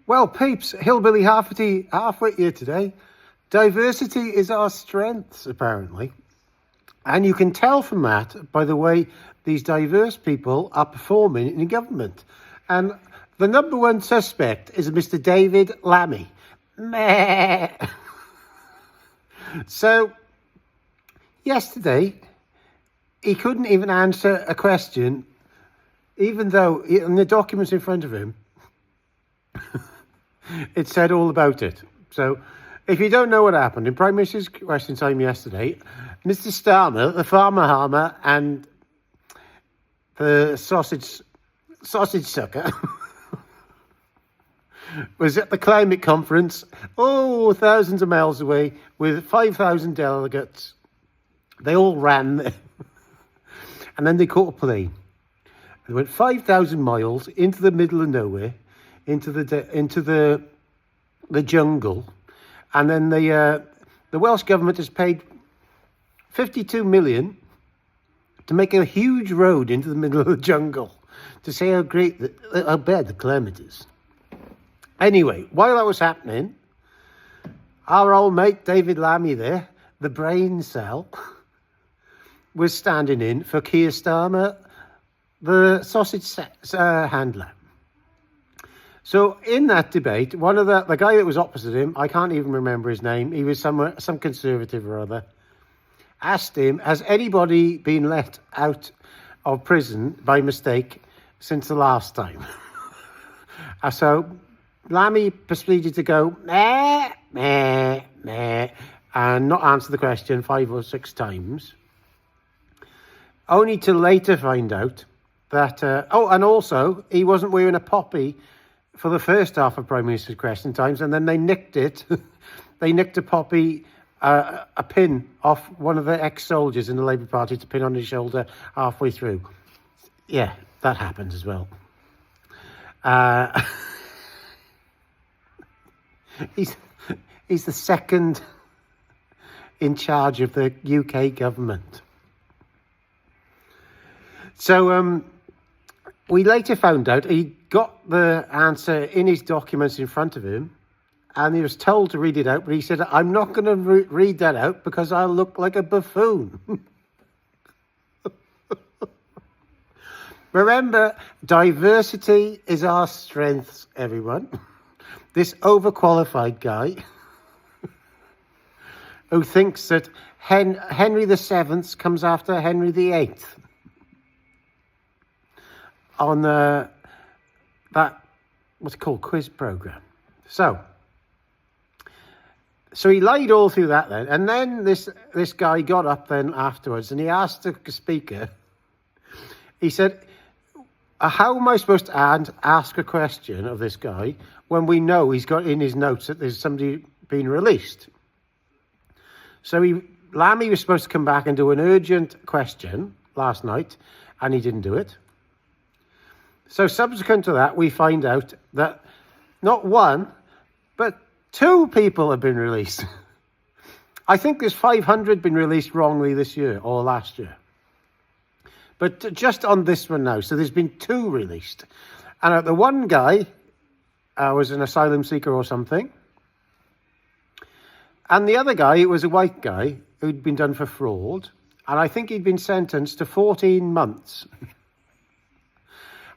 Well, peeps, Hillbilly halfway here today. Diversity is our strength, apparently. And you can tell from that by the way these diverse people are performing in government. And the number one suspect is Mr. David Lammy. Meh. So, yesterday, he couldn't even answer a question, even though in the documents in front of him, it said all about it. So, if you don't know what happened, in Prime Minister's Question Time yesterday, Mr. Starmer, the farmer harmer, and the sausage sucker was at the climate conference, thousands of miles away, with 5,000 delegates. They all ran there. And then they caught a plane. They went 5,000 miles into the middle of nowhere, into the jungle, and then the Welsh government has paid 52 million to make a huge road into the middle of the jungle to say how bad the climate is. Anyway, while that was happening, our old mate David Lammy there, the brain cell, was standing in for Keir Starmer, the sausage handler. So in that debate, one of the guy that was opposite him, I can't even remember his name, he was some conservative or other, asked him, has anybody been let out of prison by mistake since the last time? So Lammy proceeded to go, meh, meh, meh, and not answer the question 5 or 6 times, only to later find out that, and also he wasn't wearing a poppy for the first half of Prime Minister's Question Times, and then they nicked it. They nicked a poppy, a pin off one of the ex-soldiers in the Labour Party to pin on his shoulder halfway through. Yeah, that happens as well. He's the second in charge of the UK government. So we later found out he got the answer in his documents in front of him, and he was told to read it out, but he said, I'm not going to read that out because I'll look like a buffoon. Remember, diversity is our strength, everyone. This overqualified guy who thinks that Henry VII comes after Henry VIII on that, what's it called, quiz program. So he lied all through that then. And then this guy got up then afterwards and he asked the speaker, he said, how am I supposed to ask a question of this guy when we know he's got in his notes that there's somebody being released? So Lammy was supposed to come back and do an urgent question last night, and he didn't do it. So subsequent to that, we find out that not one, but 2 people have been released. I think there's 500 been released wrongly this year or last year. But just on this one now, so there's been 2 released. And the one guy was an asylum seeker or something. And the other guy, it was a white guy who'd been done for fraud. And I think he'd been sentenced to 14 months.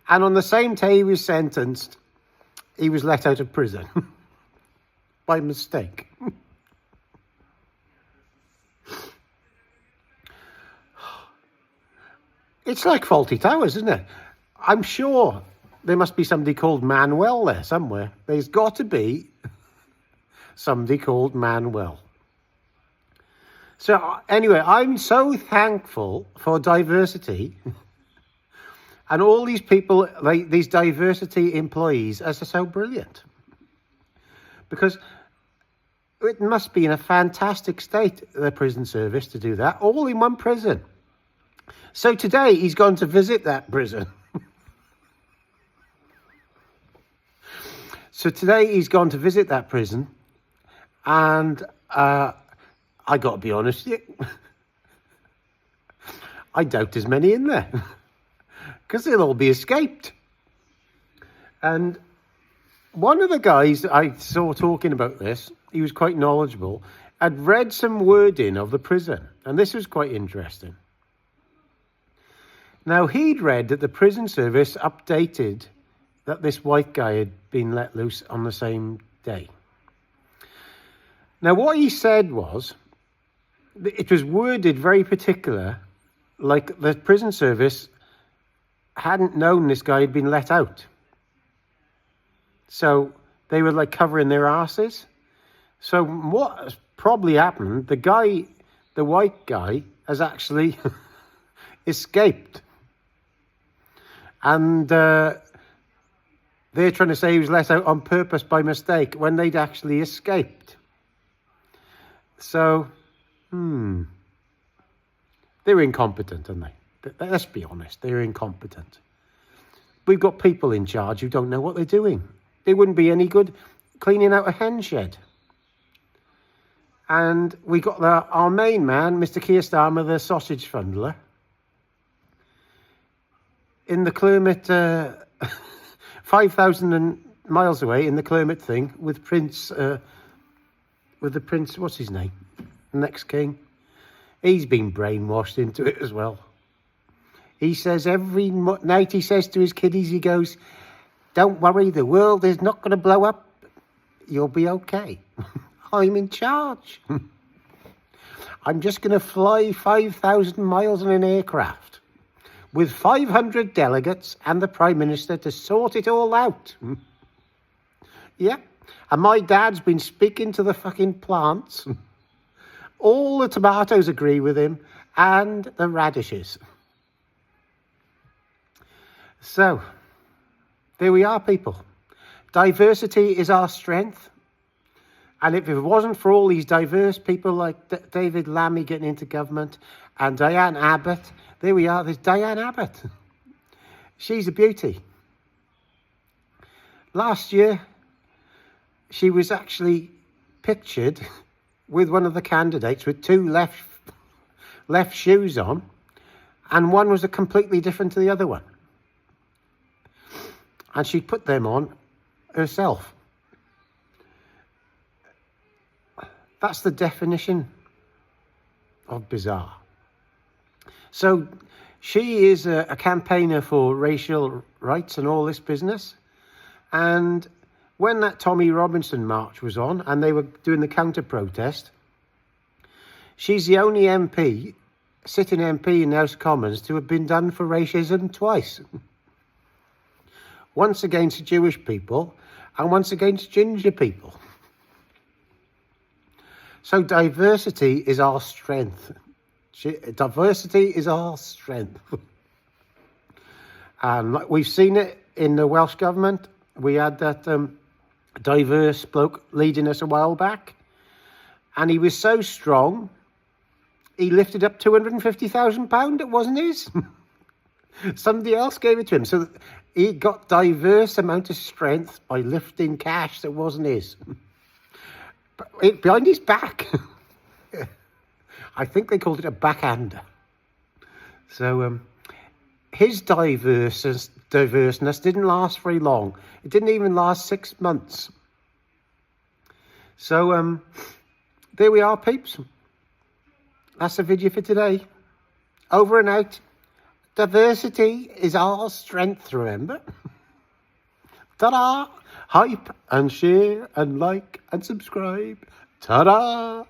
And on the same day he was sentenced, he was let out of prison by mistake. It's like Fawlty Towers, isn't it? I'm sure there must be somebody called Manuel there somewhere. There's got to be somebody called Manuel. So anyway, I'm so thankful for diversity. And all these people, these diversity employees, are so brilliant. Because it must be in a fantastic state, the prison service, to do that, all in one prison. So today, he's gone to visit that prison. And I got to be honest with you, I doubt there's many in there. Because they'll all be escaped. And One of the guys that I saw talking about this, he was quite knowledgeable, had read some wording of the prison, and this was quite interesting. Now, he'd read that the prison service updated that this white guy had been let loose on the same day. Now, what he said was, it was worded very particular, like the prison service hadn't known this guy had been let out. So they were like covering their asses. So what has probably happened, the white guy, has actually escaped. And they're trying to say he was let out on purpose by mistake when they'd actually escaped. So, they're incompetent, aren't they? Let's be honest, they're incompetent. We've got people in charge who don't know what they're doing. They wouldn't be any good cleaning out a hen shed. And we got our main man, Mr. Keir Starmer, the sausage fundler, in the Clermont, 5,000 miles away in the Clermont thing with the Prince, what's his name? The next king. He's been brainwashed into it as well. He says every night, he says to his kiddies, he goes, "Don't worry, the world is not going to blow up. You'll be okay. I'm in charge. I'm just going to fly 5,000 miles in an aircraft with 500 delegates and the Prime Minister to sort it all out." Yeah. And my dad's been speaking to the fucking plants. All the tomatoes agree with him and the radishes. So, there we are, people. Diversity is our strength. And if it wasn't for all these diverse people like David Lammy getting into government and Diane Abbott, there we are, there's Diane Abbott. She's a beauty. Last year, she was actually pictured with one of the candidates with two left shoes on, and one was completely different to the other one. And she put them on herself. That's the definition of bizarre. So she is a campaigner for racial rights and all this business. And when that Tommy Robinson march was on and they were doing the counter-protest, she's the only sitting MP in the House of Commons to have been done for racism twice. Once against Jewish people and once against ginger people. So diversity is our strength. Diversity is our strength. And we've seen it in the Welsh Government. We had that diverse bloke leading us a while back. And he was so strong, he lifted up £250,000. It wasn't his. Somebody else gave it to him. So he got diverse amount of strength by lifting cash that wasn't his. Behind his back. I think they called it a backhander. So his diverseness didn't last very long. It didn't even last 6 months. So there we are, peeps. That's the video for today. Over and out. Diversity is our strength, remember? Ta-da! Hype and share and like and subscribe. Ta-da!